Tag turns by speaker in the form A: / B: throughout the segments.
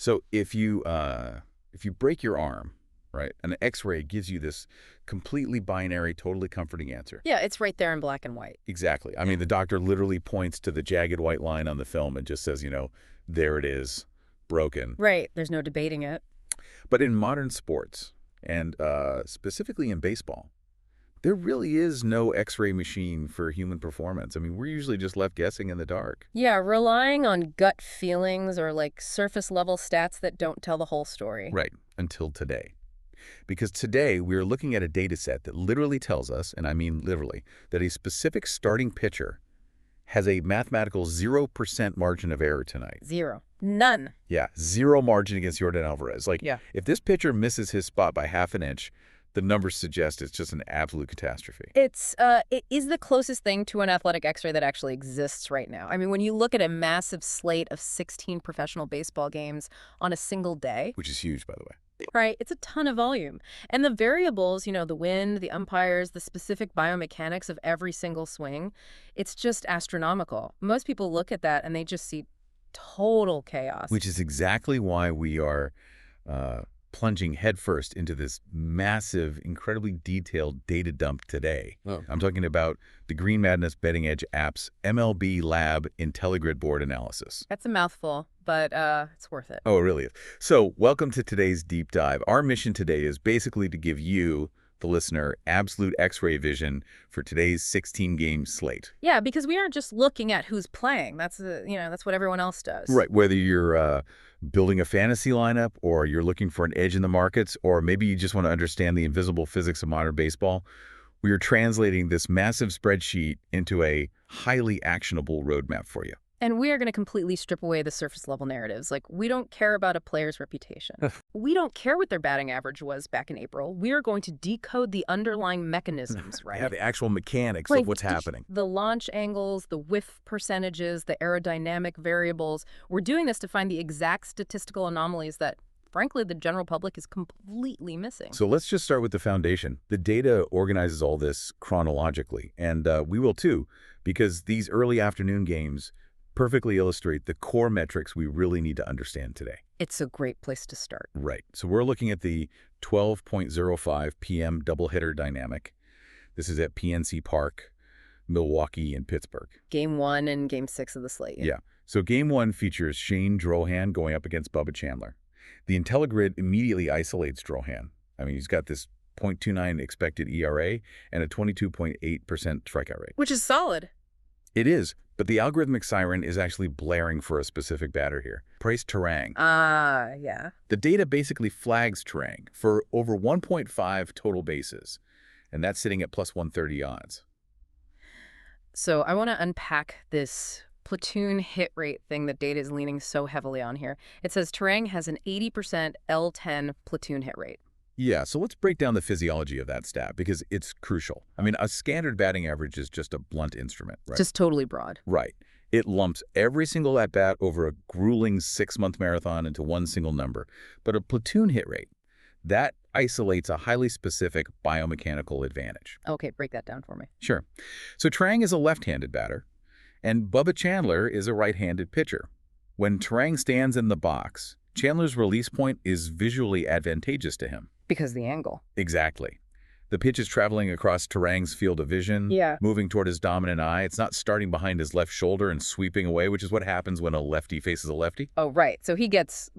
A: So if you break your arm, right, an X-ray gives you this completely binary, totally comforting answer.
B: Yeah, it's right there in black and white.
A: Exactly. I mean, the doctor literally points to the jagged white line on the film and just says, there it is, broken.
B: Right. There's no debating it.
A: But in modern sports, and specifically in baseball, there really is no X-ray machine for human performance. I mean, we're usually just left guessing in the dark.
B: Yeah, relying on gut feelings or surface-level stats that don't tell the whole story.
A: Right, until today. Because today we're looking at a data set that literally tells us, and I mean literally, that a specific starting pitcher has a mathematical 0% margin of error tonight.
B: Zero. None.
A: Yeah, zero margin against Yordan Alvarez. If this pitcher misses his spot by half an inch, the numbers suggest it's just an absolute catastrophe.
B: It is the closest thing to an athletic X-ray that actually exists right now. I mean, when you look at a massive slate of 16 professional baseball games on a single day.
A: Which is huge, by the way.
B: Right. It's a ton of volume. And the variables, the wind, the umpires, the specific biomechanics of every single swing, it's just astronomical. Most people look at that and they just see total chaos.
A: Which is exactly why we are plunging headfirst into this massive, incredibly detailed data dump today.
C: Oh.
A: I'm talking about the Green Madness Betting Edge app's MLB Lab IntelliGrid board analysis.
B: That's a mouthful, but it's worth it.
A: Oh, it really is. So welcome to today's deep dive. Our mission today is basically to give you, the listener, absolute X-ray vision for today's 16-game slate.
B: Yeah, because we aren't just looking at who's playing. That's that's what everyone else does.
A: Right. Whether you're building a fantasy lineup, or you're looking for an edge in the markets, or maybe you just want to understand the invisible physics of modern baseball, we are translating this massive spreadsheet into a highly actionable roadmap for you.
B: And we are going to completely strip away the surface-level narratives. We don't care about a player's reputation. We don't care what their batting average was back in April. We are going to decode the underlying mechanisms, right?
A: Yeah, the actual mechanics of what's happening.
B: The launch angles, the whiff percentages, the aerodynamic variables. We're doing this to find the exact statistical anomalies that, frankly, the general public is completely missing.
A: So let's just start with the foundation. The data organizes all this chronologically, and we will too, because these early afternoon games perfectly illustrate the core metrics we really need to understand today.
B: It's a great place to start.
A: Right. So we're looking at the 12:05 p.m. doubleheader dynamic. This is at PNC Park, Milwaukee, and Pittsburgh.
B: Game 1 and Game 6 of the slate.
A: Yeah. So Game 1 features Shane Drohan going up against Bubba Chandler. The IntelliGrid immediately isolates Drohan. I mean, he's got this .29 expected ERA and a 22.8% strikeout rate.
B: Which is solid.
A: It is, but the algorithmic siren is actually blaring for a specific batter here. Brice Turang.
B: Yeah.
A: The data basically flags Turang for over 1.5 total bases, and that's sitting at plus 130 odds.
B: So I want to unpack this Platoon hit rate thing that data is leaning so heavily on here. It says Turang has an 80% L10 Platoon hit rate.
A: Yeah, so let's break down the physiology of that stat because it's crucial. I mean, a standard batting average is just a blunt instrument, right?
B: Just totally broad.
A: Right. It lumps every single at-bat over a grueling 6-month marathon into one single number. But a platoon hit rate, that isolates a highly specific biomechanical advantage.
B: Okay, break that down for me.
A: Sure. So Turang is a left-handed batter, and Bubba Chandler is a right-handed pitcher. When Turang stands in the box, Chandler's release point is visually advantageous to him.
B: Because the angle.
A: Exactly. The pitch is traveling across Turang's field of vision, moving toward his dominant eye. It's not starting behind his left shoulder and sweeping away, which is what happens when a lefty faces a lefty.
B: Oh, right. So he gets,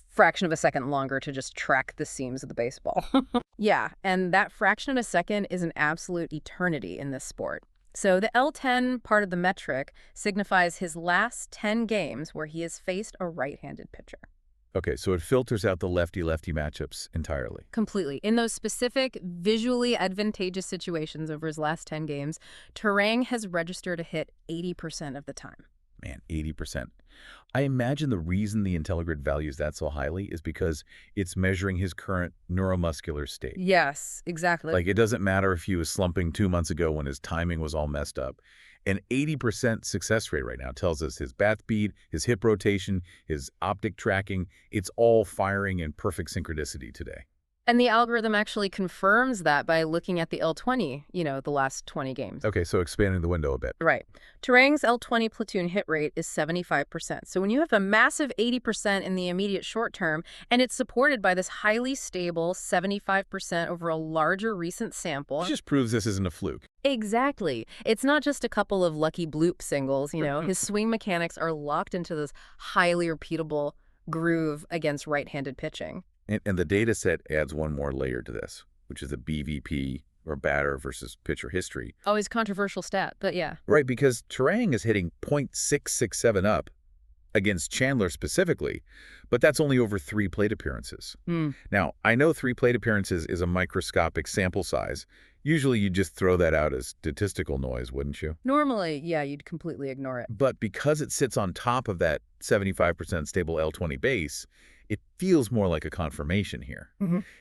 B: fraction of a second longer to just track the seams of the baseball. Yeah, and that fraction of a second is an absolute eternity in this sport. So the L10 part of the metric signifies his last 10 games where he has faced a right-handed pitcher.
A: Okay, so it filters out the lefty-lefty matchups entirely.
B: Completely. In those specific, visually advantageous situations over his last 10 games, Turang has registered a hit 80% of the time.
A: Man, 80%. I imagine the reason the IntelliGrid values that so highly is because it's measuring his current neuromuscular state.
B: Yes, exactly.
A: It doesn't matter if he was slumping 2 months ago when his timing was all messed up. An 80% success rate right now tells us his bat speed, his hip rotation, his optic tracking, it's all firing in perfect synchronicity today.
B: And the algorithm actually confirms that by looking at the L20, the last 20 games.
A: Okay, so expanding the window a bit.
B: Right. Turang's L20 platoon hit rate is 75%. So when you have a massive 80% in the immediate short term, and it's supported by this highly stable 75% over a larger recent sample.
A: It just proves this isn't a fluke.
B: Exactly. It's not just a couple of lucky bloop singles, His swing mechanics are locked into this highly repeatable groove against right-handed pitching.
A: And the data set adds one more layer to this, which is the BVP, or batter versus pitcher history.
B: Always controversial stat, but yeah.
A: Right, because Turang is hitting .667 up against Chandler specifically, but that's only over 3 plate appearances. Now, I know 3 plate appearances is a microscopic sample size. Usually you'd just throw that out as statistical noise, wouldn't you?
B: Normally, yeah, you'd completely ignore it.
A: But because it sits on top of that 75% stable L20 base, it feels more like a confirmation here.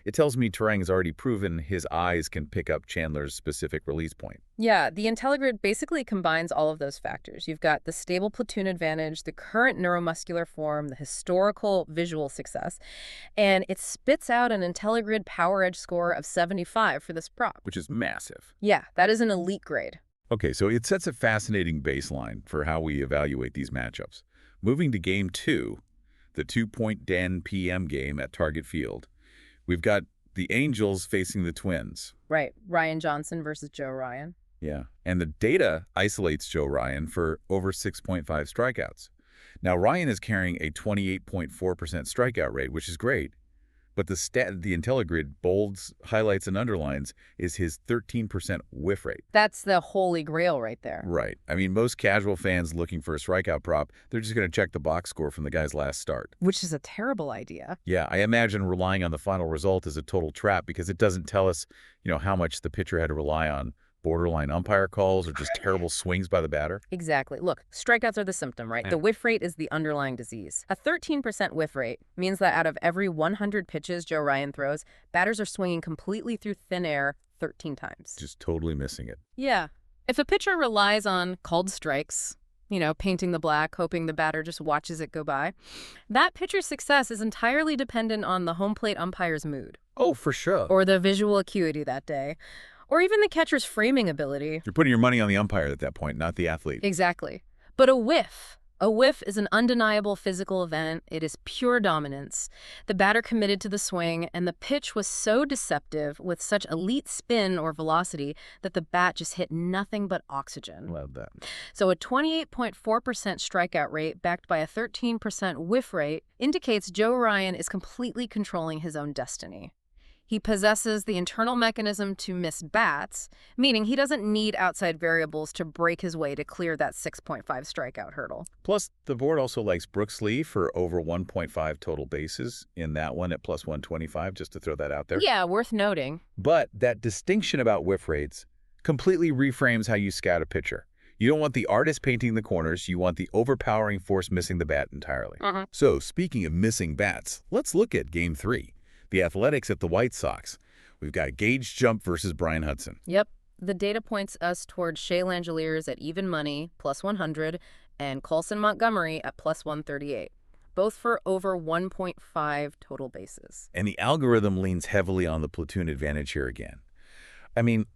A: It tells me Turang has already proven his eyes can pick up Chandler's specific release point.
B: Yeah, the IntelliGrid basically combines all of those factors. You've got the stable platoon advantage, the current neuromuscular form, the historical visual success, and it spits out an IntelliGrid power edge score of 75 for this prop.
A: Which is massive.
B: Yeah, that is an elite grade.
A: Okay, so it sets a fascinating baseline for how we evaluate these matchups. Moving to Game 2, the 2-point PM game at Target Field, we've got the Angels facing the Twins.
B: Right, Ryan Johnson versus Joe Ryan.
A: Yeah, and the data isolates Joe Ryan for over 6.5 strikeouts. Now, Ryan is carrying a 28.4% strikeout rate, which is great. But the IntelliGrid bolds, highlights, and underlines is his 13% whiff rate.
B: That's the holy grail right there.
A: Right. I mean, most casual fans looking for a strikeout prop, they're just going to check the box score from the guy's last start.
B: Which is a terrible idea.
A: Yeah, I imagine relying on the final result is a total trap because it doesn't tell us, how much the pitcher had to rely on borderline umpire calls or just terrible swings by the batter.
B: Exactly. Look, strikeouts are the symptom, right?
A: Yeah.
B: The whiff rate is the underlying disease. A 13% whiff rate means that out of every 100 pitches Joe Ryan throws, batters are swinging completely through thin air 13 times.
A: Just totally missing it.
B: Yeah. If a pitcher relies on called strikes, painting the black, hoping the batter just watches it go by, that pitcher's success is entirely dependent on the home plate umpire's mood.
A: Oh, for sure.
B: Or the visual acuity that day. Or even the catcher's framing ability.
A: You're putting your money on the umpire at that point, not the athlete.
B: Exactly. But a whiff is an undeniable physical event. It is pure dominance. The batter committed to the swing, and the pitch was so deceptive with such elite spin or velocity that the bat just hit nothing but oxygen.
A: Love that.
B: So a 28.4% strikeout rate backed by a 13% whiff rate indicates Joe Ryan is completely controlling his own destiny. He possesses the internal mechanism to miss bats, meaning he doesn't need outside variables to break his way to clear that 6.5 strikeout hurdle.
A: Plus, the board also likes Brooks Lee for over 1.5 total bases in that one at plus 125, just to throw that out there.
B: Yeah, worth noting.
A: But that distinction about whiff rates completely reframes how you scout a pitcher. You don't want the artist painting the corners, you want the overpowering force missing the bat entirely. So, speaking of missing bats, let's look at Game 3. The Athletics at the White Sox. We've got Gage jump versus Brian Hudson.
B: Yep. The data points us towards Shea Langeliers at even money, plus 100, and Colson Montgomery at plus 138, both for over 1.5 total bases.
A: And the algorithm leans heavily on the platoon advantage here again. I mean,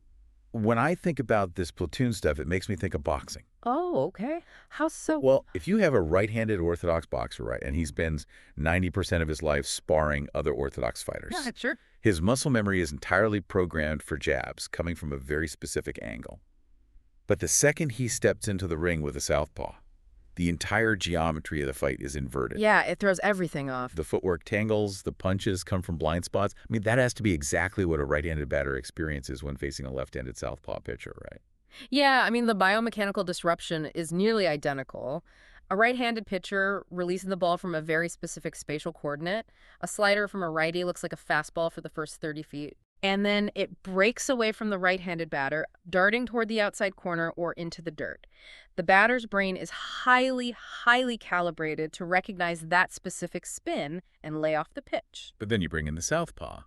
A: when I think about this platoon stuff, it makes me think of boxing.
B: Oh, okay. How so?
A: Well, if you have a right-handed orthodox boxer, right, and he spends 90% of his life sparring other orthodox fighters.
B: Yeah, sure.
A: His muscle memory is entirely programmed for jabs coming from a very specific angle. But the second he steps into the ring with a southpaw, the entire geometry of the fight is inverted.
B: Yeah, it throws everything off.
A: The footwork tangles, the punches come from blind spots. I mean, that has to be exactly what a right-handed batter experiences when facing a left-handed southpaw pitcher, right?
B: Yeah, I mean, the biomechanical disruption is nearly identical. A right-handed pitcher releasing the ball from a very specific spatial coordinate. A slider from a righty looks like a fastball for the first 30 feet. And then it breaks away from the right-handed batter, darting toward the outside corner or into the dirt. The batter's brain is highly, highly calibrated to recognize that specific spin and lay off the pitch.
A: But then you bring in the southpaw,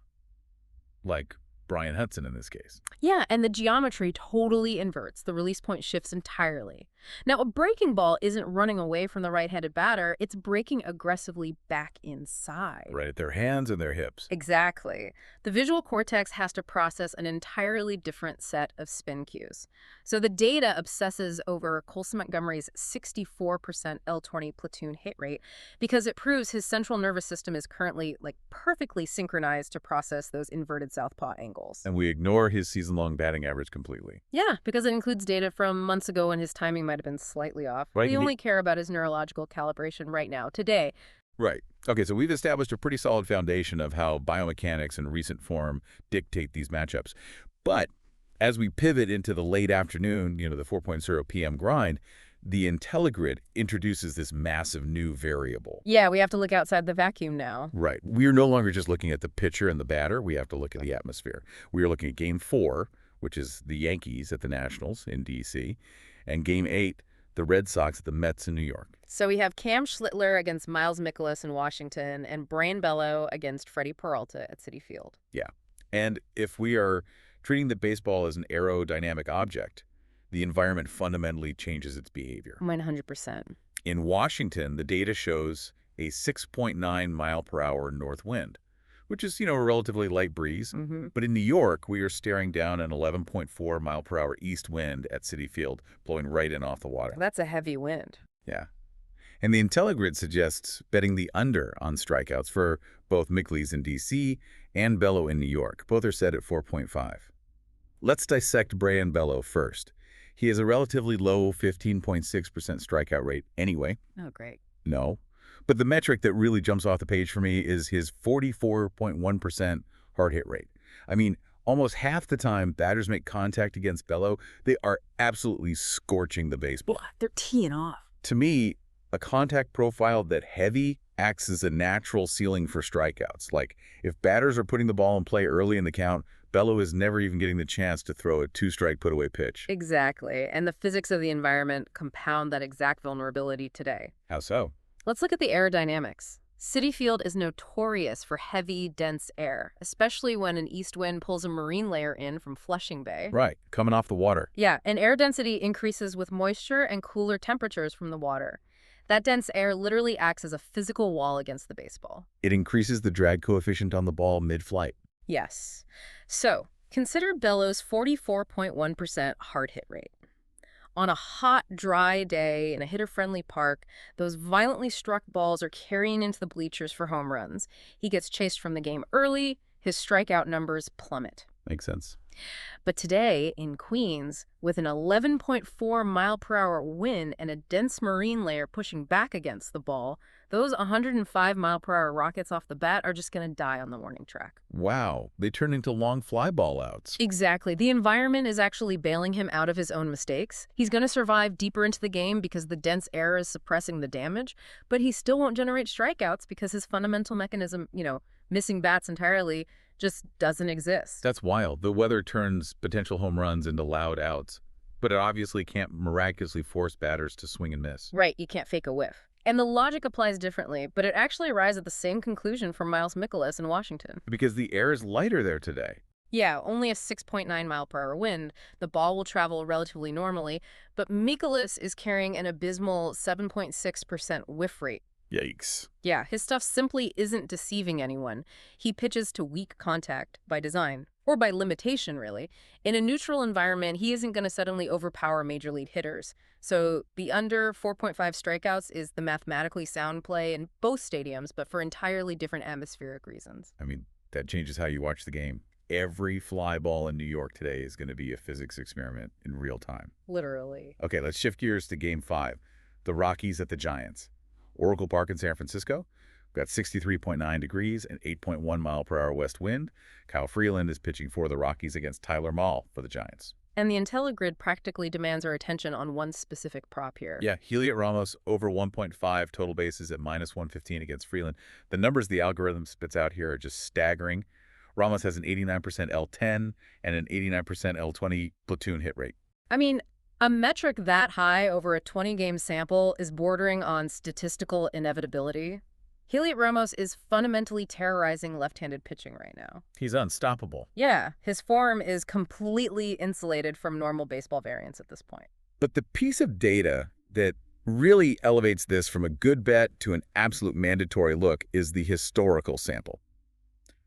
A: like Brian Hudson in this case.
B: Yeah, and the geometry totally inverts. The release point shifts entirely. Now, a breaking ball isn't running away from the right-handed batter, it's breaking aggressively back inside.
A: Right at their hands and their hips.
B: Exactly. The visual cortex has to process an entirely different set of spin cues. So the data obsesses over Colson Montgomery's 64% L20 platoon hit rate because it proves his central nervous system is currently perfectly synchronized to process those inverted southpaw angles.
A: And we ignore his season-long batting average completely.
B: Yeah, because it includes data from months ago when his timing might have been slightly off.
A: Right,
B: We only care about his neurological calibration right now, today.
A: Right. Okay, so we've established a pretty solid foundation of how biomechanics and recent form dictate these matchups. But as we pivot into the late afternoon, the 4.0 p.m. grind, the IntelliGrid introduces this massive new variable.
B: Yeah, we have to look outside the vacuum now.
A: Right. We are no longer just looking at the pitcher and the batter. We have to look at the atmosphere. We are looking at Game 4, which is the Yankees at the Nationals in D.C., and Game 8, the Red Sox at the Mets in New York.
B: So we have Cam Schlittler against Miles Mikolas in Washington and Brayan Bello against Freddie Peralta at Citi Field.
A: Yeah. And if we are treating the baseball as an aerodynamic object, the environment fundamentally changes its behavior.
B: 100%.
A: In Washington, the data shows a 6.9 mile per hour north wind, which is, a relatively light breeze. But in New York, we are staring down an 11.4 mile per hour east wind at Citi Field, blowing right in off the water.
B: That's a heavy wind.
A: Yeah. And the IntelliGrid suggests betting the under on strikeouts for both Mikolas in D.C. and Bello in New York. Both are set at 4.5. Let's dissect Brayan Bello first. He has a relatively low 15.6% strikeout rate anyway.
B: Oh, great.
A: No. But the metric that really jumps off the page for me is his 44.1% hard hit rate. I mean, almost half the time batters make contact against Bello, they are absolutely scorching the baseball.
B: They're teeing off.
A: To me, a contact profile that heavy acts as a natural ceiling for strikeouts. Like, if batters are putting the ball in play early in the count, Bello is never even getting the chance to throw a two-strike put-away pitch.
B: Exactly. And the physics of the environment compound that exact vulnerability today.
A: How so?
B: Let's look at the aerodynamics. Citi Field is notorious for heavy, dense air, especially when an east wind pulls a marine layer in from Flushing Bay.
A: Right, coming off the water.
B: Yeah, and air density increases with moisture and cooler temperatures from the water. That dense air literally acts as a physical wall against the baseball.
A: It increases the drag coefficient on the ball mid-flight.
B: Yes. So, consider Bello's 44.1% hard hit rate. On a hot, dry day in a hitter-friendly park, those violently struck balls are carrying into the bleachers for home runs. He gets chased from the game early, his strikeout numbers plummet.
A: Makes sense.
B: But today, in Queens, with an 11.4 mile per hour wind and a dense marine layer pushing back against the ball, those 105 mile per hour rockets off the bat are just going to die on the warning track.
A: Wow, they turn into long fly ball outs.
B: Exactly. The environment is actually bailing him out of his own mistakes. He's going to survive deeper into the game because the dense air is suppressing the damage, but he still won't generate strikeouts because his fundamental mechanism, missing bats entirely, just doesn't exist.
A: That's wild. The weather turns potential home runs into loud outs, but it obviously can't miraculously force batters to swing and miss.
B: Right, you can't fake a whiff. And the logic applies differently, but it actually arrives at the same conclusion for Miles Mikolas in Washington.
A: Because the air is lighter there today.
B: Yeah, only a 6.9 mile per hour wind. The ball will travel relatively normally, but Mikolas is carrying an abysmal 7.6% whiff rate.
A: Yikes.
B: Yeah, his stuff simply isn't deceiving anyone. He pitches to weak contact by design, or by limitation, really. In a neutral environment, he isn't going to suddenly overpower major league hitters. So the under 4.5 strikeouts is the mathematically sound play in both stadiums, but for entirely different atmospheric reasons.
A: I mean, that changes how you watch the game. Every fly ball in New York today is going to be a physics experiment in real time.
B: Literally.
A: Okay, let's shift gears to Game 5. The Rockies at the Giants. Oracle Park in San Francisco. We've got 63.9 degrees and 8.1 mile per hour west wind. Kyle Freeland is pitching for the Rockies against Tyler Mahle for the Giants.
B: And the IntelliGrid practically demands our attention on one specific prop here.
A: Yeah, Heliot Ramos over 1.5 total bases at -115 against Freeland. The numbers the algorithm spits out here are just staggering. Ramos has an 89% L10 and an 89% L20 platoon hit rate.
B: I mean, a metric that high over a 20-game sample is bordering on statistical inevitability. Heliot Ramos is fundamentally terrorizing left-handed pitching right now.
A: He's unstoppable.
B: Yeah, his form is completely insulated from normal baseball variance at this point.
A: But the piece of data that really elevates this from a good bet to an absolute mandatory look is the historical sample.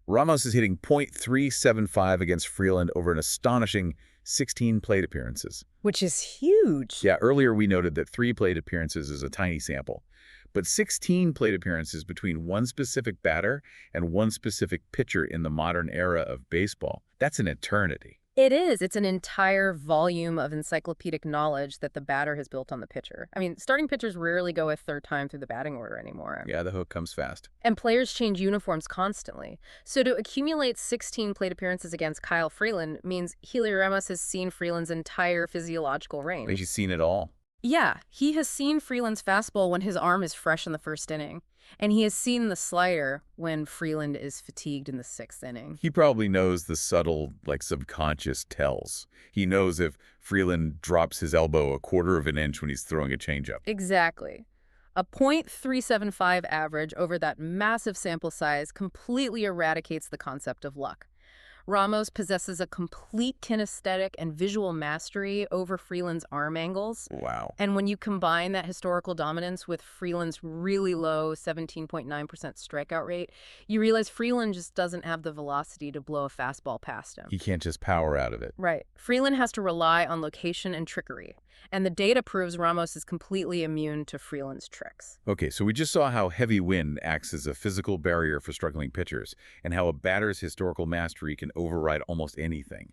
A: Ramos is hitting .375 against Freeland over an astonishing 16 plate appearances.
B: Which is huge.
A: Yeah, earlier we noted that 3 plate appearances is a tiny sample. But 16 plate appearances between one specific batter and one specific pitcher in the modern era of baseball, that's an eternity.
B: It is. It's an entire volume of encyclopedic knowledge that the batter has built on the pitcher. I mean, starting pitchers rarely go a third time through the batting order anymore.
A: Yeah, the hook comes fast.
B: And players change uniforms constantly. So to accumulate 16 plate appearances against Kyle Freeland means Heliot Ramos has seen Freeland's entire physiological range.
A: He's seen it all.
B: Yeah, he has seen Freeland's fastball when his arm is fresh in the first inning. And he has seen the slider when Freeland is fatigued in the 6th inning.
A: He probably knows the subtle, subconscious tells. He knows if Freeland drops his elbow a quarter of an inch when he's throwing a changeup.
B: Exactly. A .375 average over that massive sample size completely eradicates the concept of luck. Ramos possesses a complete kinesthetic and visual mastery over Freeland's arm angles.
A: Wow.
B: And when you combine that historical dominance with Freeland's really low 17.9% strikeout rate, you realize Freeland just doesn't have the velocity to blow a fastball past him.
A: He can't just power out of it.
B: Right. Freeland has to rely on location and trickery. And the data proves Ramos is completely immune to Freeland's tricks.
A: Okay, so we just saw how heavy wind acts as a physical barrier for struggling pitchers, and how a batter's historical mastery can override almost anything.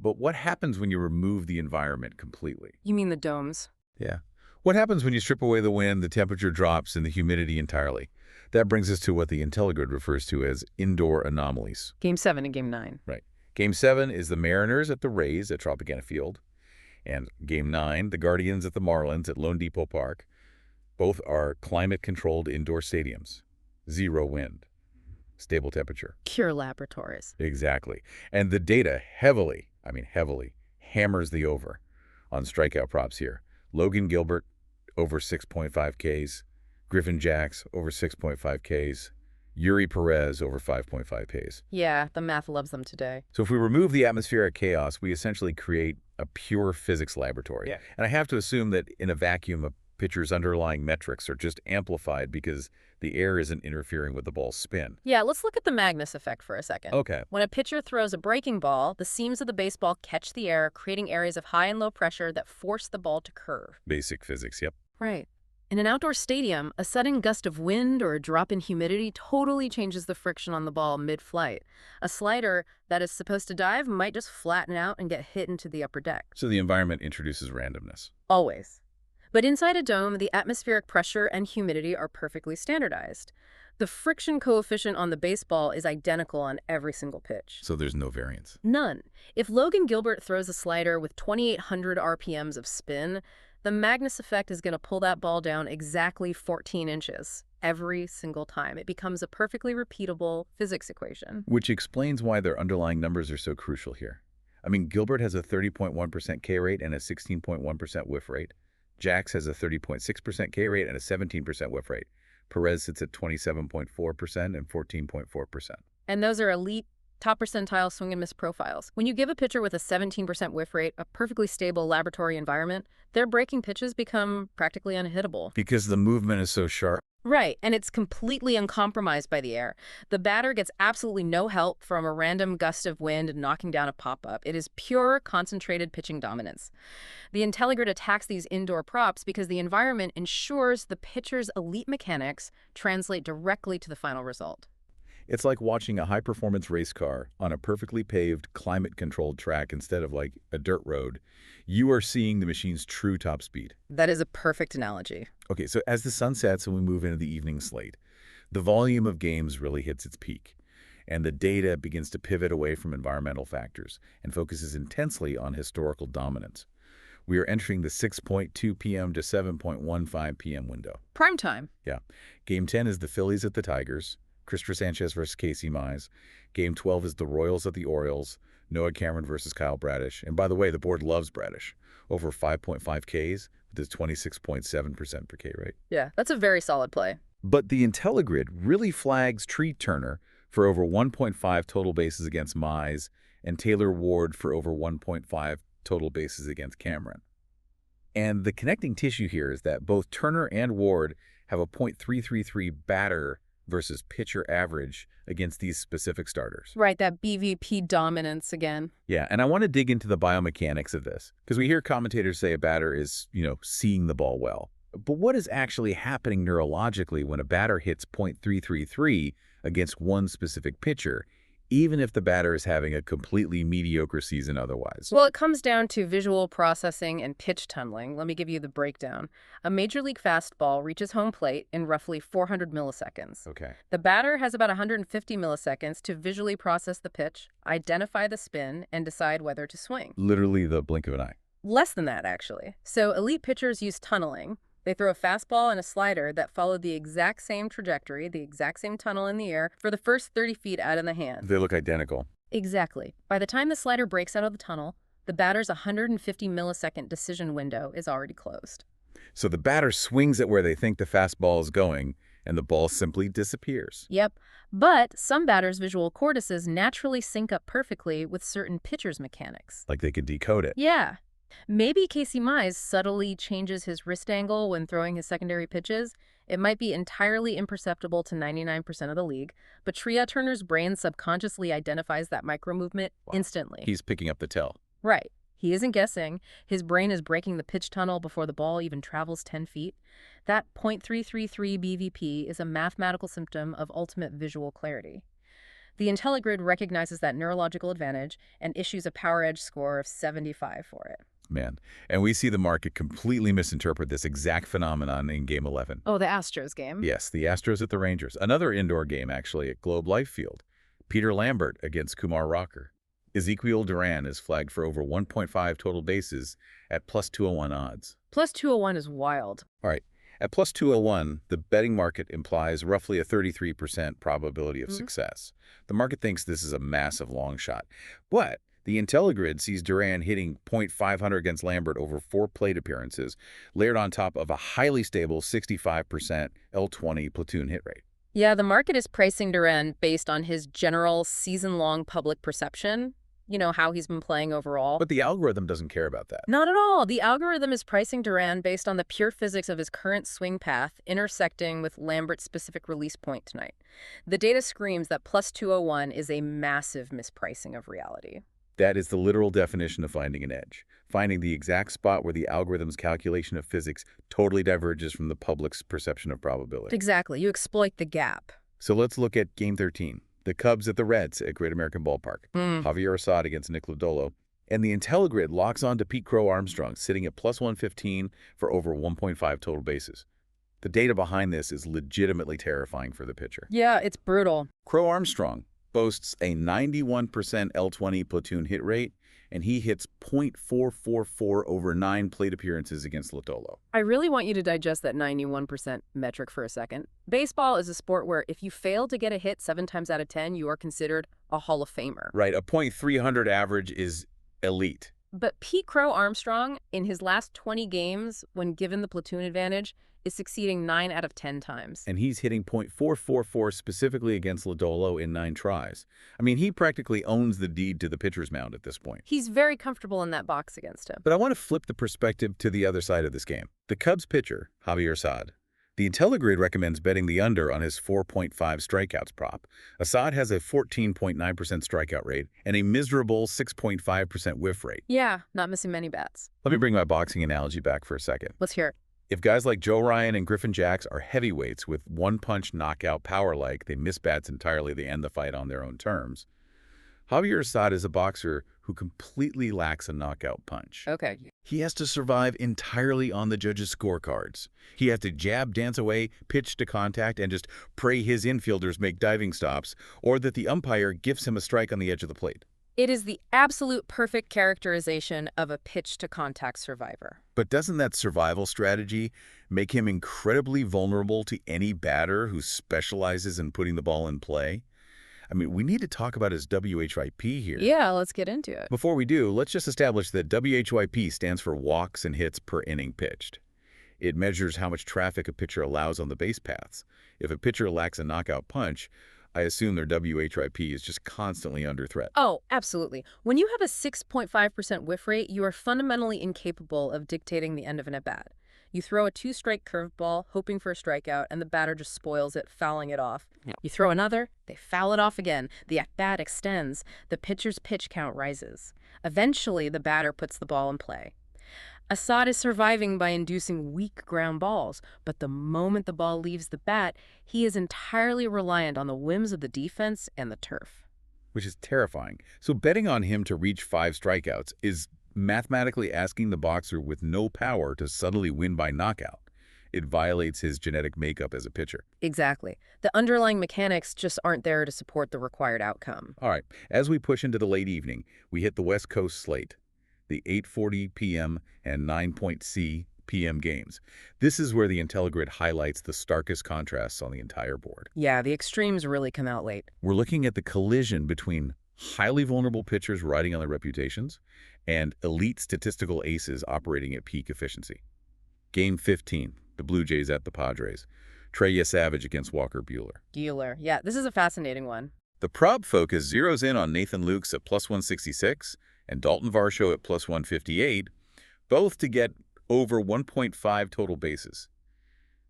A: But what happens when you remove the environment completely?
B: You mean the domes?
A: Yeah. What happens when you strip away the wind, the temperature drops, and the humidity entirely? That brings us to what the IntelliGrid refers to as indoor anomalies.
B: Game 7 and Game 9.
A: Right. Game 7 is the Mariners at the Rays at Tropicana Field. And Game 9, the Guardians at the Marlins at Lone Depot Park. Both are climate-controlled indoor stadiums. 0 wind. Stable temperature.
B: Pure laboratories.
A: Exactly. And the data heavily hammers the over on strikeout props here. Logan Gilbert, over 6.5 Ks. Griffin Jax, over 6.5 Ks. Yuri Perez, over 5.5 Ks.
B: Yeah, the math loves them today.
A: So if we remove the atmospheric chaos, we essentially create a pure physics laboratory.
B: Yeah.
A: And I have to assume that in a vacuum, a pitcher's underlying metrics are just amplified because the air isn't interfering with the ball's spin.
B: Yeah, let's look at the Magnus effect for a second.
A: Okay.
B: When a pitcher throws a breaking ball, the seams of the baseball catch the air, creating areas of high and low pressure that force the ball to curve.
A: Basic physics, yep.
B: Right. In an outdoor stadium, a sudden gust of wind or a drop in humidity totally changes the friction on the ball mid-flight. A slider that is supposed to dive might just flatten out and get hit into the upper deck.
A: So the environment introduces randomness.
B: Always. But inside a dome, the atmospheric pressure and humidity are perfectly standardized. The friction coefficient on the baseball is identical on every single pitch.
A: So there's no variance.
B: None. If Logan Gilbert throws a slider with 2,800 RPMs of spin, the Magnus effect is going to pull that ball down exactly 14 inches every single time. It becomes a perfectly repeatable physics equation.
A: Which explains why their underlying numbers are so crucial here. I mean, Gilbert has a 30.1% K rate and a 16.1% whiff rate. Jax has a 30.6% K rate and a 17% whiff rate. Perez sits at 27.4% and 14.4%.
B: And those are elite, top percentile swing and miss profiles. When you give a pitcher with a 17% whiff rate, a perfectly stable laboratory environment, their breaking pitches become practically unhittable.
A: Because the movement is so sharp.
B: Right, and it's completely uncompromised by the air. The batter gets absolutely no help from a random gust of wind knocking down a pop-up. It is pure, concentrated pitching dominance. The IntelliGrid attacks these indoor props because the environment ensures the pitcher's elite mechanics translate directly to the final result.
A: It's like watching a high-performance race car on a perfectly paved, climate-controlled track instead of like a dirt road. You are seeing the machine's true top speed.
B: That is a perfect analogy.
A: Okay, so as the sun sets and we move into the evening slate, the volume of games really hits its peak, and the data begins to pivot away from environmental factors and focuses intensely on historical dominance. We are entering the 6.2 p.m. to 7.15 p.m. window.
B: Prime time.
A: Yeah. Game 10 is the Phillies at the Tigers. Christopher Sanchez versus Casey Mize. Game 12 is the Royals at the Orioles. Noah Cameron versus Kyle Bradish. And by the way, the board loves Bradish. Over 5.5 Ks with his 26.7% per K rate.
B: Yeah, that's a very solid play.
A: But the IntelliGrid really flags Tree Turner for over 1.5 total bases against Mize and Taylor Ward for over 1.5 total bases against Cameron. And the connecting tissue here is that both Turner and Ward have a .333 batter versus pitcher average against these specific starters.
B: Right, that BVP dominance again.
A: Yeah, and I want to dig into the biomechanics of this, because we hear commentators say a batter is, seeing the ball well. But what is actually happening neurologically when a batter hits .333 against one specific pitcher, even if the batter is having a completely mediocre season otherwise?
B: Well, it comes down to visual processing and pitch tunneling. Let me give you the breakdown. A major league fastball reaches home plate in roughly 400 milliseconds.
A: Okay.
B: The batter has about 150 milliseconds to visually process the pitch, identify the spin, and decide whether to swing.
A: Literally the blink of an eye.
B: Less than that, actually. So elite pitchers use tunneling. They throw a fastball and a slider that follow the exact same trajectory, the exact same tunnel in the air, for the first 30 feet out in the hand.
A: They look identical.
B: Exactly. By the time the slider breaks out of the tunnel, the batter's 150 millisecond decision window is already closed.
A: So the batter swings at where they think the fastball is going, and the ball simply disappears.
B: Yep. But some batters' visual cortices naturally sync up perfectly with certain pitchers' mechanics.
A: Like they could decode it.
B: Yeah. Maybe Casey Mize subtly changes his wrist angle when throwing his secondary pitches. It might be entirely imperceptible to 99% of the league, but Trea Turner's brain subconsciously identifies that micro-movement instantly.
A: He's picking up the tell.
B: Right. He isn't guessing. His brain is breaking the pitch tunnel before the ball even travels 10 feet. That .333 BVP is a mathematical symptom of ultimate visual clarity. The IntelliGrid recognizes that neurological advantage and issues a power edge score of 75 for it.
A: Man, and we see the market completely misinterpret this exact phenomenon in Game 11.
B: Oh, the Astros game?
A: Yes, the Astros at the Rangers. Another indoor game, actually, at Globe Life Field. Peter Lambert against Kumar Rocker. Ezekiel Duran is flagged for over 1.5 total bases at plus 201 odds.
B: Plus 201 is wild.
A: All right. At plus 201, the betting market implies roughly a 33% probability of success. The market thinks this is a massive long shot. But the IntelliGrid sees Duran hitting .500 against Lambert over 4 plate appearances, layered on top of a highly stable 65% L20 platoon hit rate.
B: Yeah, the market is pricing Duran based on his general season-long public perception. You know, how he's been playing overall.
A: But the algorithm doesn't care about that.
B: Not at all. The algorithm is pricing Duran based on the pure physics of his current swing path intersecting with Lambert's specific release point tonight. The data screams that plus 201 is a massive mispricing of reality.
A: That is the literal definition of finding an edge. Finding the exact spot where the algorithm's calculation of physics totally diverges from the public's perception of probability.
B: Exactly. You exploit the gap.
A: So let's look at Game 13. The Cubs at the Reds at Great American Ballpark. Javier Assad against Nick Lodolo. And the IntelliGrid locks on to Pete Crow-Armstrong, sitting at plus 115 for over 1.5 total bases. The data behind this is legitimately terrifying for the pitcher.
B: Yeah, it's brutal.
A: Crow-Armstrong boasts a 91% L20 platoon hit rate, and he hits .444 over 9 plate appearances against Lodolo.
B: I really want you to digest that 91% metric for a second. Baseball is a sport where if you fail to get a hit 7 times out of 10, you are considered a Hall of Famer.
A: Right, a .300 average is elite.
B: But Pete Crow-Armstrong, in his last 20 games, when given the platoon advantage, is succeeding 9 out of 10 times.
A: And he's hitting .444 specifically against Lodolo in 9 tries. I mean, he practically owns the deed to the pitcher's mound at this point.
B: He's very comfortable in that box against him.
A: But I want to flip the perspective to the other side of this game. The Cubs pitcher, Javier Assad. The IntelliGrid recommends betting the under on his 4.5 strikeouts prop. Assad has a 14.9% strikeout rate and a miserable 6.5% whiff rate.
B: Yeah, not missing many bats.
A: Let me bring my boxing analogy back for a second.
B: Let's hear it.
A: If guys like Joe Ryan and Griffin Jacks are heavyweights with one-punch knockout power like they miss bats entirely, they end the fight on their own terms, Javier Assad is a boxer who completely lacks a knockout punch.
B: Okay.
A: He has to survive entirely on the judges' scorecards. He has to jab, dance away, pitch to contact, and just pray his infielders make diving stops, or that the umpire gives him a strike on the edge of the plate.
B: It is the absolute perfect characterization of a pitch-to-contact survivor.
A: But doesn't that survival strategy make him incredibly vulnerable to any batter who specializes in putting the ball in play? I mean, we need to talk about his WHIP here.
B: Yeah, let's get into it.
A: Before we do, let's just establish that WHIP stands for walks and hits per inning pitched. It measures how much traffic a pitcher allows on the base paths. If a pitcher lacks a knockout punch, I assume their WHIP is just constantly under threat.
B: Oh, absolutely. When you have a 6.5% whiff rate, you are fundamentally incapable of dictating the end of an at-bat. You throw a two-strike curveball, hoping for a strikeout, and the batter just spoils it, fouling it off. Yeah. You throw another, they foul it off again. The at-bat extends. The pitcher's pitch count rises. Eventually, the batter puts the ball in play. Pfaadt is surviving by inducing weak ground balls, but the moment the ball leaves the bat, he is entirely reliant on the whims of the defense and the turf.
A: Which is terrifying. So betting on him to reach 5 strikeouts is mathematically asking the boxer with no power to suddenly win by knockout. It violates his genetic makeup as a pitcher.
B: Exactly. The underlying mechanics just aren't there to support the required outcome.
A: All right, as we push into the late evening, we hit the West Coast slate, the 8:40 p.m. and 9:00 p.m. games. This is where the IntelliGrid highlights the starkest contrasts on the entire board.
B: Yeah, the extremes really come out late.
A: We're looking at the collision between highly vulnerable pitchers riding on their reputations and elite statistical aces operating at peak efficiency. Game 15, the Blue Jays at the Padres. Trey Savage against Walker Buehler.
B: Buehler. Yeah, this is a fascinating one.
A: The prop focus zeroes in on Nathan Lukes at +166 and Dalton Varsho at +158, both to get over 1.5 total bases.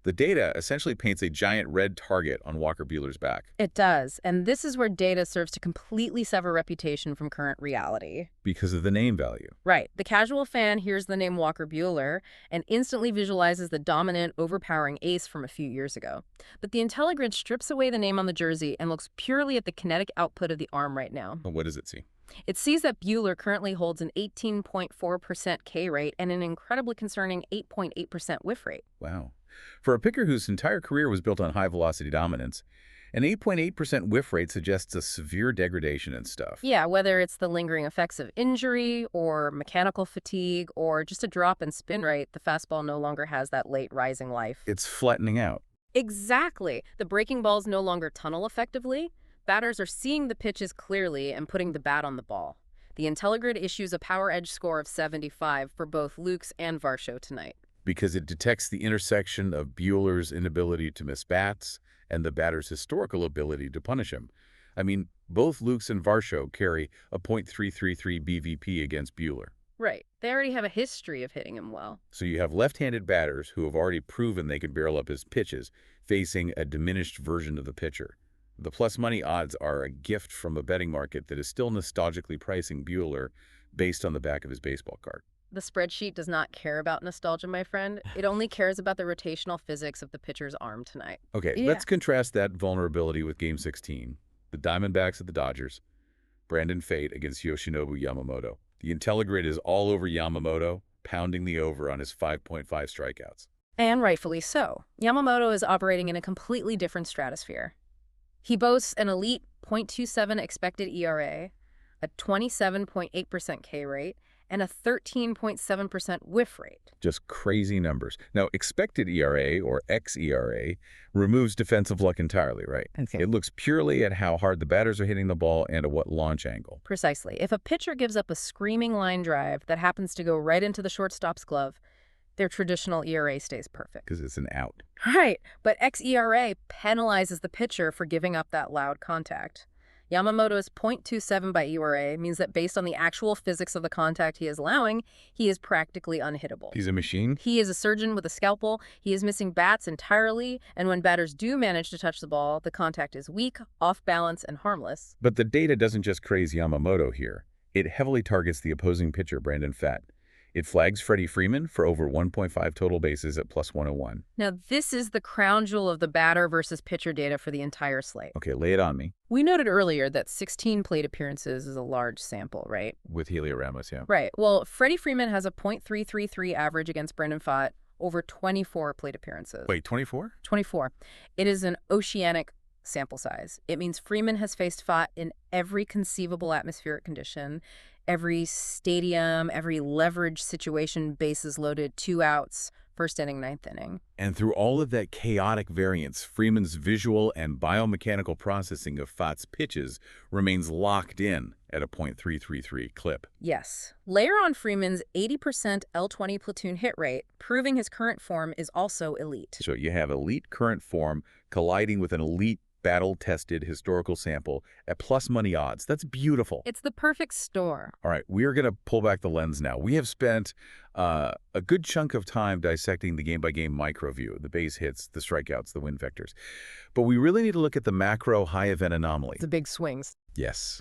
A: The data essentially paints a giant red target on Walker Buehler's back.
B: It does, and this is where data serves to completely sever reputation from current reality.
A: Because of the name value.
B: Right. The casual fan hears the name Walker Buehler and instantly visualizes the dominant, overpowering ace from a few years ago. But the IntelliGrid strips away the name on the jersey and looks purely at the kinetic output of the arm right now.
A: Well, what does it see?
B: It sees that Buehler currently holds an 18.4% K rate and an incredibly concerning 8.8% whiff rate.
A: Wow. For a pitcher whose entire career was built on high-velocity dominance, an 8.8% whiff rate suggests a severe degradation in stuff.
B: Yeah, whether it's the lingering effects of injury or mechanical fatigue or just a drop in spin rate, the fastball no longer has that late rising life.
A: It's flattening out.
B: Exactly. The breaking balls no longer tunnel effectively. Batters are seeing the pitches clearly and putting the bat on the ball. The IntelliGrid issues a power edge score of 75 for both Lukes and Varsho tonight.
A: Because it detects the intersection of Buehler's inability to miss bats and the batter's historical ability to punish him. I mean, both Lukes and Varsho carry a .333 BVP against Buehler.
B: Right. They already have a history of hitting him well.
A: So you have left-handed batters who have already proven they can barrel up his pitches, facing a diminished version of the pitcher. The plus money odds are a gift from a betting market that is still nostalgically pricing Buehler based on the back of his baseball card.
B: The spreadsheet does not care about nostalgia, my friend. It only cares about the rotational physics of the pitcher's arm tonight.
A: Okay, let's contrast that vulnerability with Game 16. The Diamondbacks at the Dodgers. Brandon Pfaadt against Yoshinobu Yamamoto. The IntelliGrid is all over Yamamoto, pounding the over on his 5.5 strikeouts.
B: And rightfully so. Yamamoto is operating in a completely different stratosphere. He boasts an elite .27 expected ERA, a 27.8% K rate, and a 13.7% whiff rate.
A: Just crazy numbers. Now, expected ERA, or xERA, removes defensive luck entirely, right?
B: Okay.
A: It looks purely at how hard the batters are hitting the ball and at what launch angle.
B: Precisely. If a pitcher gives up a screaming line drive that happens to go right into the shortstop's glove, their traditional ERA stays perfect.
A: Because it's an out.
B: Right, but xERA penalizes the pitcher for giving up that loud contact. Yamamoto's .27 by ERA means that based on the actual physics of the contact he is allowing, he is practically unhittable.
A: He's a machine?
B: He is a surgeon with a scalpel. He is missing bats entirely, and when batters do manage to touch the ball, the contact is weak, off balance, and harmless.
A: But the data doesn't just praise Yamamoto here. It heavily targets the opposing pitcher, Brandon Pfaadt. It flags Freddie Freeman for over 1.5 total bases at +101.
B: Now, this is the crown jewel of the batter versus pitcher data for the entire slate.
A: Okay, lay it on me.
B: We noted earlier that 16 plate appearances is a large sample, right?
A: With Heliot Ramos, yeah.
B: Right. Well, Freddie Freeman has a .333 average against Brandon Pfaadt over 24 plate appearances.
A: Wait, 24?
B: 24. It is an oceanic sample size. It means Freeman has faced Pfaadt in every conceivable atmospheric condition, every stadium, every leverage situation, bases loaded, 2 outs, first inning, 9th inning.
A: And through all of that chaotic variance, Freeman's visual and biomechanical processing of Pfaadt's pitches remains locked in at a .333 clip.
B: Yes. Layer on Freeman's 80% L20 platoon hit rate, proving his current form is also elite.
A: So you have elite current form colliding with an elite battle-tested historical sample at plus money odds. That's beautiful.
B: It's the perfect store.
A: All right, we are going to pull back the lens now. We have spent a good chunk of time dissecting the game-by-game micro view, the base hits, the strikeouts, the win vectors. But we really need to look at the macro high-event anomaly.
B: The big swings.
A: Yes.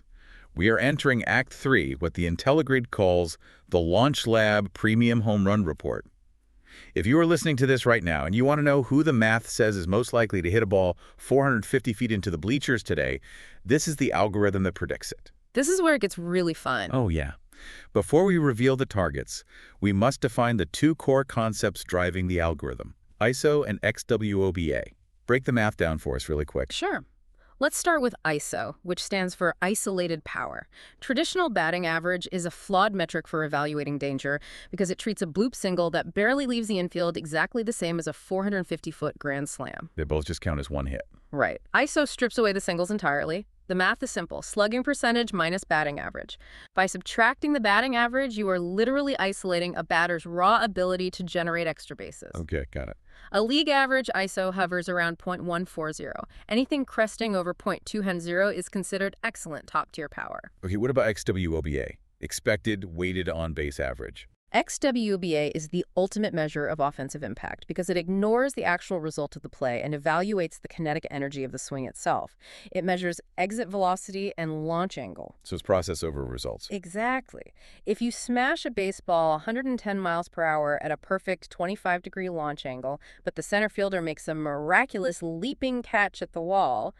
A: We are entering Act 3, what the IntelliGrid calls the Launch Lab Premium Home Run Report. If you are listening to this right now and you want to know who the math says is most likely to hit a ball 450 feet into the bleachers today, this is the algorithm that predicts it.
B: This is where it gets really fun.
A: Oh, yeah. Before we reveal the targets, we must define the two core concepts driving the algorithm, ISO and XWOBA. Break the math down for us really quick.
B: Sure. Let's start with ISO, which stands for isolated power. Traditional batting average is a flawed metric for evaluating danger because it treats a bloop single that barely leaves the infield exactly the same as a 450-foot grand slam.
A: They both just count as one hit.
B: Right. ISO strips away the singles entirely. The math is simple. Slugging percentage minus batting average. By subtracting the batting average, you are literally isolating a batter's raw ability to generate extra bases.
A: Okay, got it.
B: A league average ISO hovers around 0.140. Anything cresting over 0.210 is considered excellent top-tier power.
A: Okay, what about XWOBA? Expected weighted on-base average.
B: XWOBA is the ultimate measure of offensive impact because it ignores the actual result of the play and evaluates the kinetic energy of the swing itself. It measures exit velocity and launch angle.
A: So it's process over results.
B: Exactly. If you smash a baseball 110 miles per hour at a perfect 25-degree launch angle, but the center fielder makes a miraculous leaping catch at the wall,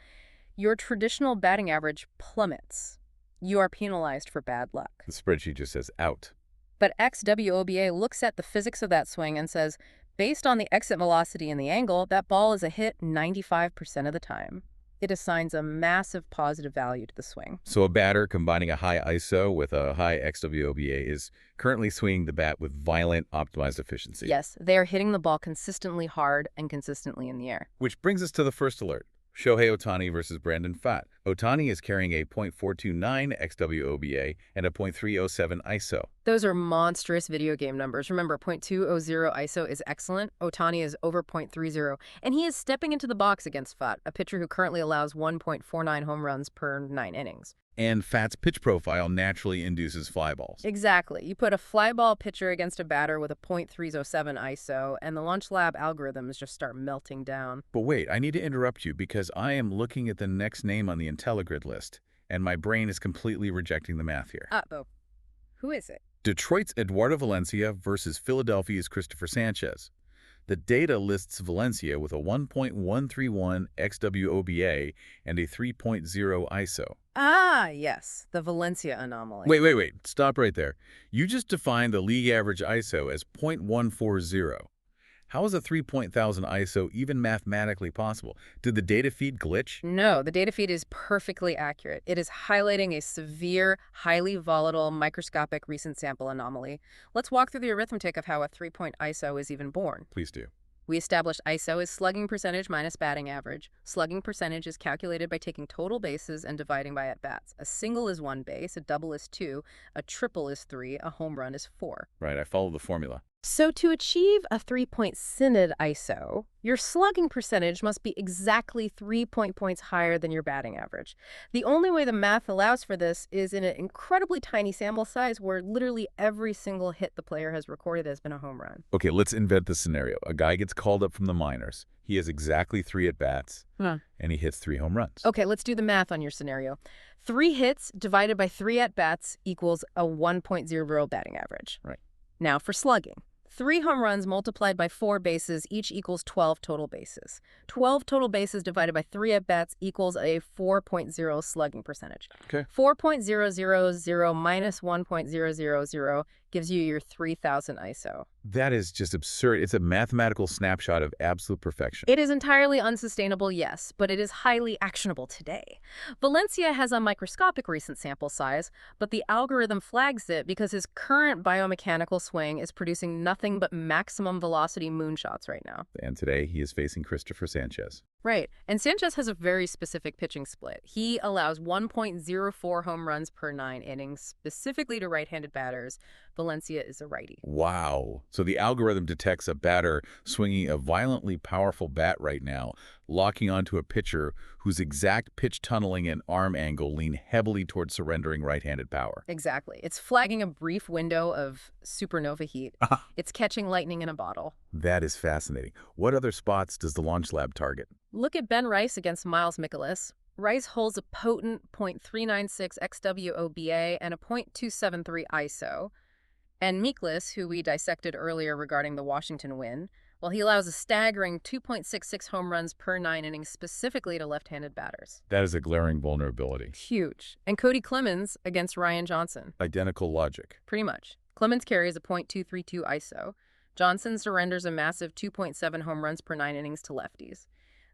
B: your traditional batting average plummets. You are penalized for bad luck.
A: The spreadsheet just says out.
B: But XWOBA looks at the physics of that swing and says, based on the exit velocity and the angle, that ball is a hit 95% of the time. It assigns a massive positive value to the swing.
A: So a batter combining a high ISO with a high XWOBA is currently swinging the bat with violent optimized efficiency.
B: Yes, they are hitting the ball consistently hard and consistently in the air.
A: Which brings us to the first alert. Shohei Ohtani versus Brandon Pfaadt. Ohtani is carrying a .429 XWOBA and a .307 ISO.
B: Those are monstrous video game numbers. Remember, .200 ISO is excellent. Ohtani is over .30, and he is stepping into the box against Pfaadt, a pitcher who currently allows 1.49 home runs per 9 innings.
A: And Pfaadt's pitch profile naturally induces fly balls.
B: Exactly. You put a fly ball pitcher against a batter with a .307 ISO, and the Launch Lab algorithms just start melting down.
A: But wait, I need to interrupt you because I am looking at the next name on the IntelliGrid list, and my brain is completely rejecting the math here.
B: Uh-oh. Who is it?
A: Detroit's Eduardo Valencia versus Philadelphia's Christopher Sanchez. The data lists Valencia with a 1.131 XWOBA and a 3.0 ISO.
B: Ah, yes, the Valencia anomaly.
A: Wait. Stop right there. You just defined the league average ISO as .140. How is a 3,000 ISO even mathematically possible? Did the data feed glitch?
B: No, the data feed is perfectly accurate. It is highlighting a severe, highly volatile, microscopic recent sample anomaly. Let's walk through the arithmetic of how a 3-point ISO is even born.
A: Please do.
B: We established ISO is slugging percentage minus batting average. Slugging percentage is calculated by taking total bases and dividing by at-bats. A single is 1 base, a double is 2, a triple is 3, a home run is 4.
A: Right, I follow the formula.
B: So to achieve a 3-point synod ISO, your slugging percentage must be exactly 3 points higher than your batting average. The only way the math allows for this is in an incredibly tiny sample size where literally every single hit the player has recorded has been a home run.
A: Okay, let's invent the scenario. A guy gets called up from the minors. He has exactly 3 at-bats, and he hits 3 home runs.
B: Okay, let's do the math on your scenario. 3 hits divided by 3 at-bats equals a 1.0 batting average.
A: Right.
B: Now for slugging. 3 home runs multiplied by 4 bases each equals 12 total bases. 12 total bases divided by 3 at-bats equals a 4.0 slugging percentage.
A: Okay.
B: 4.000 minus 1.000 gives you your 3,000 ISO.
A: That is just absurd. It's a mathematical snapshot of absolute perfection.
B: It is entirely unsustainable, yes, but it is highly actionable today. Valencia has a microscopic recent sample size, but the algorithm flags it because his current biomechanical swing is producing nothing but maximum velocity moonshots right now.
A: And today he is facing Christopher Sanchez.
B: Right, and Sanchez has a very specific pitching split. He allows 1.04 home runs per 9 innings, specifically to right-handed batters, Valencia is a righty.
A: Wow. So the algorithm detects a batter swinging a violently powerful bat right now, locking onto a pitcher whose exact pitch tunneling and arm angle lean heavily toward surrendering right-handed power.
B: Exactly. It's flagging a brief window of supernova heat. It's catching lightning in a bottle.
A: That is fascinating. What other spots does the launch lab target?
B: Look at Ben Rice against Miles Mikolas. Rice holds a potent .396 xWOBA and a .273 ISO. And Mikolas, who we dissected earlier regarding the Washington win, well, he allows a staggering 2.66 home runs per 9 innings specifically to left-handed batters.
A: That is a glaring vulnerability.
B: Huge. And Cody Clemens against Ryan Johnson.
A: Identical logic.
B: Pretty much. Clemens carries a .232 ISO. Johnson surrenders a massive 2.7 home runs per 9 innings to lefties.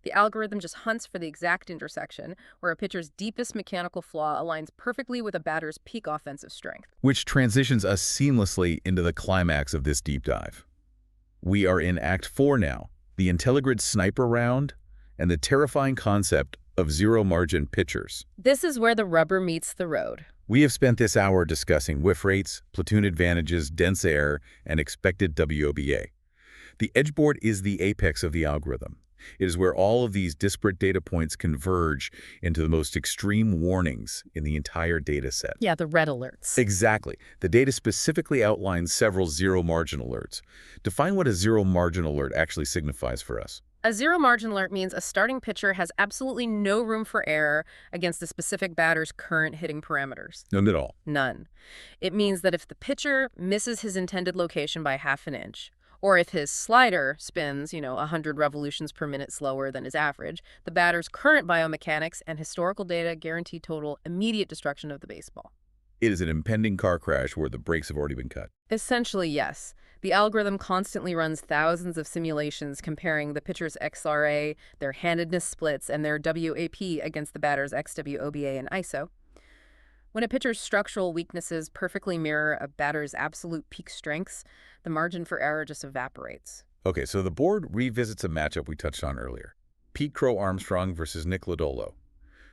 B: The algorithm just hunts for the exact intersection where a pitcher's deepest mechanical flaw aligns perfectly with a batter's peak offensive strength.
A: Which transitions us seamlessly into the climax of this deep dive. We are in Act 4 now, the IntelliGrid sniper round and the terrifying concept of zero-margin pitchers.
B: This is where the rubber meets the road.
A: We have spent this hour discussing whiff rates, platoon advantages, dense air, and expected WOBA. The edge board is the apex of the algorithm. It is where all of these disparate data points converge into the most extreme warnings in the entire data set.
B: Yeah, the red alerts.
A: Exactly. The data specifically outlines several zero-margin alerts. Define what a zero-margin alert actually signifies for us.
B: A zero-margin alert means a starting pitcher has absolutely no room for error against a specific batter's current hitting parameters.
A: None at all.
B: None. It means that if the pitcher misses his intended location by half an inch, or if his slider spins, 100 revolutions per minute slower than his average, the batter's current biomechanics and historical data guarantee total immediate destruction of the baseball.
A: It is an impending car crash where the brakes have already been cut.
B: Essentially, yes. The algorithm constantly runs thousands of simulations comparing the pitcher's XRA, their handedness splits, and their WAP against the batter's XWOBA and ISO. When a pitcher's structural weaknesses perfectly mirror a batter's absolute peak strengths, the margin for error just evaporates.
A: Okay, so the board revisits a matchup we touched on earlier. Pete Crow-Armstrong versus Nick Lodolo.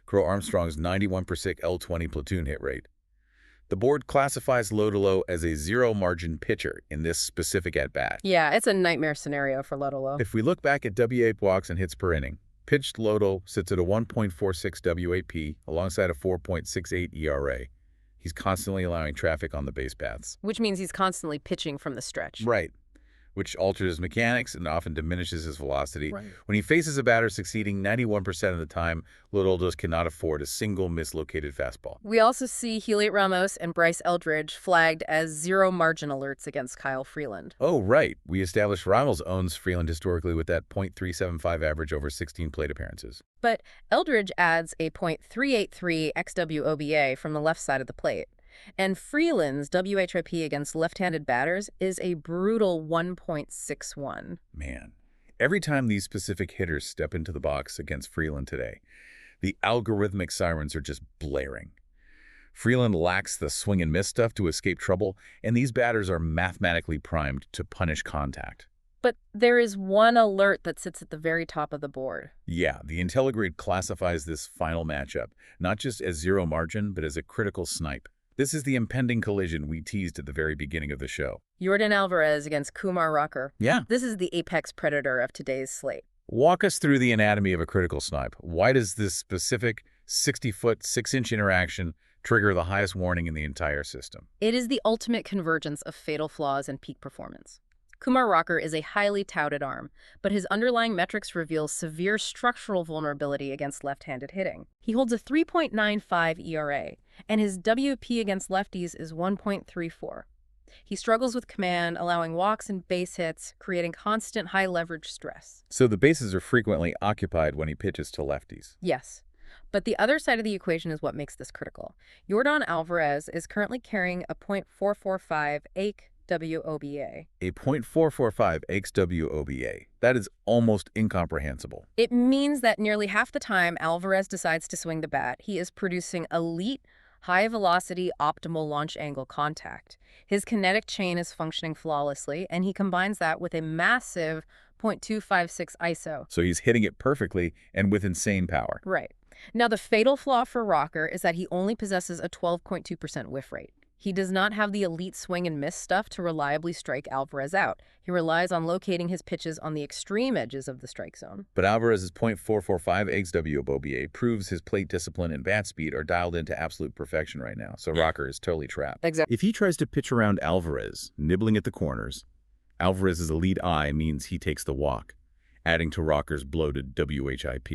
A: Crow-Armstrong's 91% L20 platoon hit rate. The board classifies Lodolo as a zero-margin pitcher in this specific at-bat.
B: Yeah, it's a nightmare scenario for Lodolo.
A: If we look back at WAP walks and hits per inning, pitched Lodolo sits at a 1.46 WAP alongside a 4.68 ERA. He's constantly allowing traffic on the base paths.
B: Which means he's constantly pitching from the stretch.
A: Right, which alters his mechanics and often diminishes his velocity.
B: Right.
A: When he faces a batter succeeding 91% of the time, Lodolo just cannot afford a single mislocated fastball.
B: We also see Heliot Ramos and Brice Eldridge flagged as zero-margin alerts against Kyle Freeland.
A: Oh, right. We established Ramos owns Freeland historically with that .375 average over 16 plate appearances.
B: But Eldridge adds a .383 xWOBA from the left side of the plate. And Freeland's WHIP against left-handed batters is a brutal 1.61.
A: Man, every time these specific hitters step into the box against Freeland today, the algorithmic sirens are just blaring. Freeland lacks the swing and miss stuff to escape trouble, and these batters are mathematically primed to punish contact.
B: But there is one alert that sits at the very top of the board.
A: Yeah, the IntelliGrid classifies this final matchup not just as zero margin, but as a critical snipe. This is the impending collision we teased at the very beginning of the show.
B: Yordan Alvarez against Kumar Rocker.
A: Yeah.
B: This is the apex predator of today's slate.
A: Walk us through the anatomy of a critical snipe. Why does this specific 60-foot, 6-inch interaction trigger the highest warning in the entire system?
B: It is the ultimate convergence of fatal flaws and peak performance. Kumar Rocker is a highly touted arm, but his underlying metrics reveal severe structural vulnerability against left-handed hitting. He holds a 3.95 ERA, and his WP against lefties is 1.34. He struggles with command, allowing walks and base hits, creating constant high-leverage stress.
A: So the bases are frequently occupied when he pitches to lefties.
B: Yes. But the other side of the equation is what makes this critical. Yordan Alvarez is currently carrying a .445 WOBA.
A: A .445 xWOBA. That is almost incomprehensible.
B: It means that nearly half the time Alvarez decides to swing the bat, he is producing elite, high-velocity, optimal launch angle contact. His kinetic chain is functioning flawlessly, and he combines that with a massive .256 ISO.
A: So he's hitting it perfectly and with insane power.
B: Right. Now, the fatal flaw for Rocker is that he only possesses a 12.2% whiff rate. He does not have the elite swing and miss stuff to reliably strike Alvarez out. He relies on locating his pitches on the extreme edges of the strike zone.
A: But Alvarez's .445 xWOBA proves his plate discipline and bat speed are dialed into absolute perfection right now, so Rocker is totally trapped.
B: Exactly.
A: If he tries to pitch around Alvarez, nibbling at the corners, Alvarez's elite eye means he takes the walk, adding to Rocker's bloated WHIP.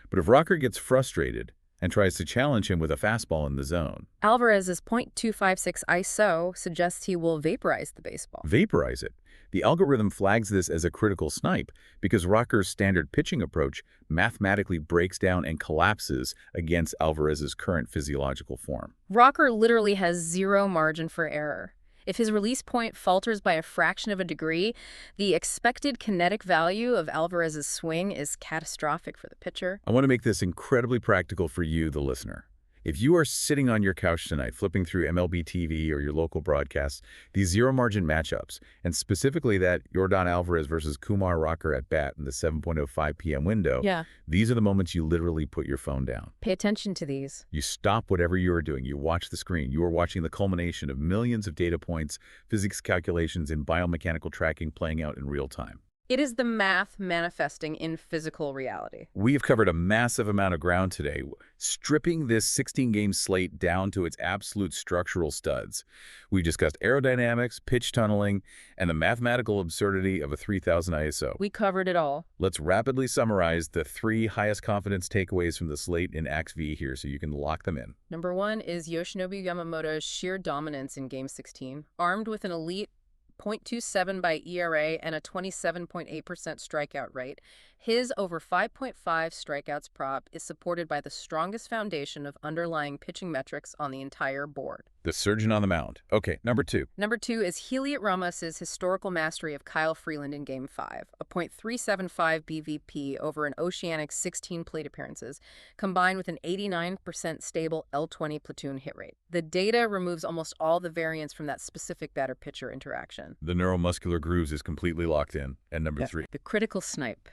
A: But if Rocker gets frustrated and tries to challenge him with a fastball in the zone,
B: Alvarez's .256 ISO suggests he will vaporize the baseball.
A: Vaporize it. The algorithm flags this as a critical snipe because Rocker's standard pitching approach mathematically breaks down and collapses against Alvarez's current physiological form.
B: Rocker literally has zero margin for error. If his release point falters by a fraction of a degree, the expected kinetic value of Alvarez's swing is catastrophic for the pitcher.
A: I want to make this incredibly practical for you, the listener. If you are sitting on your couch tonight, flipping through MLB TV or your local broadcasts, these zero-margin matchups, and specifically that Yordan Alvarez versus Kumar Rocker at bat in the 7:05 p.m. window, these are the moments you literally put your phone down.
B: Pay attention to these.
A: You stop whatever you are doing. You watch the screen. You are watching the culmination of millions of data points, physics calculations, and biomechanical tracking playing out in real time.
B: It is the math manifesting in physical reality.
A: We have covered a massive amount of ground today, stripping this 16-game slate down to its absolute structural studs. We've discussed aerodynamics, pitch tunneling, and the mathematical absurdity of a 3000 ISO.
B: We covered it all.
A: Let's rapidly summarize the 3 highest confidence takeaways from the slate in Axe V here so you can lock them in.
B: Number 1 is Yoshinobu Yamamoto's sheer dominance in Game 16. Armed with an elite .27 by ERA and a 27.8% strikeout rate, his over 5.5 strikeouts prop is supported by the strongest foundation of underlying pitching metrics on the entire board.
A: The surgeon on the mound. Okay, number 2.
B: Number 2 is Heliot Ramos's historical mastery of Kyle Freeland in Game 5, a .375 BVP over an oceanic 16 plate appearances, combined with an 89% stable L20 platoon hit rate. The data removes almost all the variance from that specific batter-pitcher interaction.
A: The neuromuscular grooves is completely locked in. And number 3.
B: The critical snipe.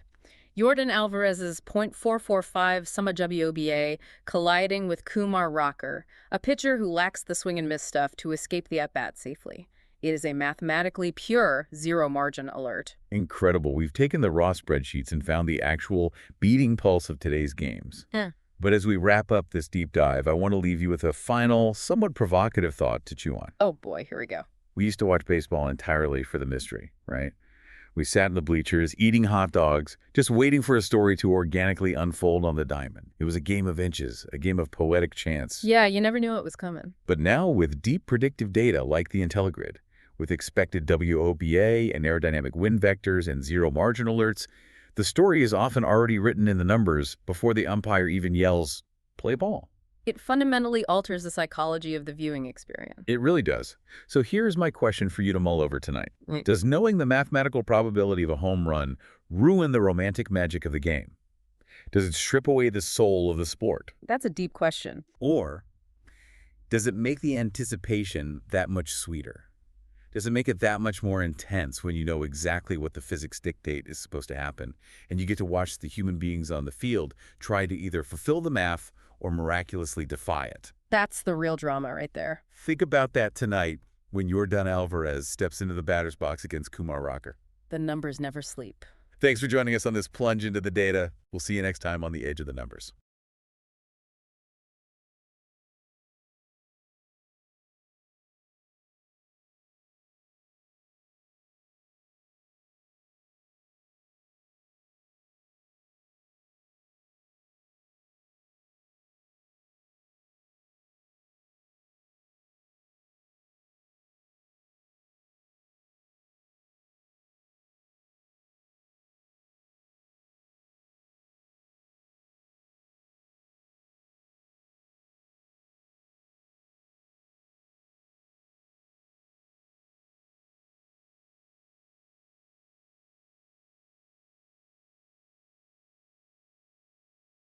B: Yordan Alvarez's .445 Summa WOBA colliding with Kumar Rocker, a pitcher who lacks the swing and miss stuff to escape the at-bat safely. It is a mathematically pure zero-margin alert.
A: Incredible. We've taken the raw spreadsheets and found the actual beating pulse of today's games. But as we wrap up this deep dive, I want to leave you with a final, somewhat provocative thought to chew on.
B: Oh boy, here we go.
A: We used to watch baseball entirely for the mystery, right? We sat in the bleachers, eating hot dogs, just waiting for a story to organically unfold on the diamond. It was a game of inches, a game of poetic chance.
B: Yeah, you never knew it was coming.
A: But now with deep predictive data like the IntelliGrid, with expected WOBA and aerodynamic wind vectors and zero margin alerts, the story is often already written in the numbers before the umpire even yells, "Play ball."
B: It fundamentally alters the psychology of the viewing experience.
A: It really does. So here's my question for you to mull over tonight. Does knowing the mathematical probability of a home run ruin the romantic magic of the game? Does it strip away the soul of the sport?
B: That's a deep question.
A: Or does it make the anticipation that much sweeter? Does it make it that much more intense when you know exactly what the physics dictate is supposed to happen, and you get to watch the human beings on the field try to either fulfill the math or miraculously defy it?
B: That's the real drama right there.
A: Think about that tonight when Yordan Alvarez steps into the batter's box against Kumar Rocker.
B: The numbers never sleep.
A: Thanks for joining us on this plunge into the data. We'll see you next time on the Edge of the Numbers.